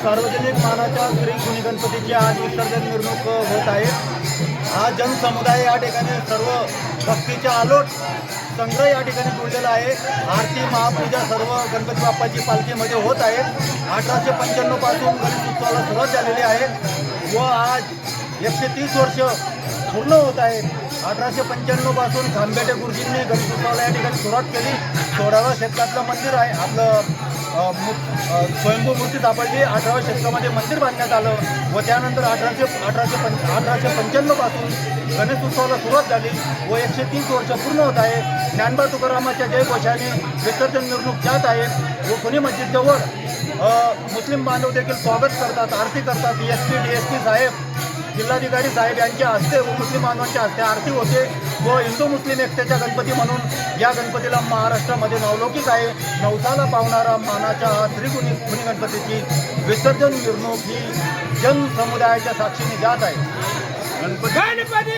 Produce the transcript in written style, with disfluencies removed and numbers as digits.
सार्वजनिक मानाच्या श्री गुणी गणपतीची आज विसर्जन मिरवणूक होत आहे। हा जनसमुदाय या ठिकाणी सर्व भक्तीच्या आलोट संग्रह या ठिकाणी जुळलेला आहे। आरती महापूजा सर्व गणपती बाप्पाची पालखीमध्ये होत आहे। 1895 पासून गणेश उत्सवाला सुरुवात झालेली आहे व आज 130 वर्ष पूर्ण होत आहे। 1895 पासून खांबेटे गुरुजींनी गणेश उत्सवाला या ठिकाणी सुरुवात केली। 16व्या शतकातलं मंदिर आहे आपलं स्वयंभू मूर्ती सापडली। 18व्या शतकामध्ये मंदिर बांधण्यात आलं व त्यानंतर 1895 पासून गणेश उत्सवाला सुरुवात झाली व 130 वर्ष पूर्ण होत आहे। ज्ञानबा तुकारामाच्या जयघोषाने विसर्जन मिरवणूक जात आहे व पुणे मस्जिदजवळ मुस्लिम बांधव देखील स्वागत करतात, आरती करतात। एसपी DSP साहेब, जिल्हाधिकारी साहेब यांच्या हस्ते व मुस्लिम बांधवांच्या हस्ते आरती होते व हिंदू मुस्लिम एकतेच्या गणपती म्हणून या गणपतीला महाराष्ट्रामध्ये नावलौकिक आहे। नवसाला पावणारा मानाच्या श्री गुणी गणपतीची विसर्जन मिरवणूक ही जनसमुदायाच्या साक्षीने जात आहे। गणपती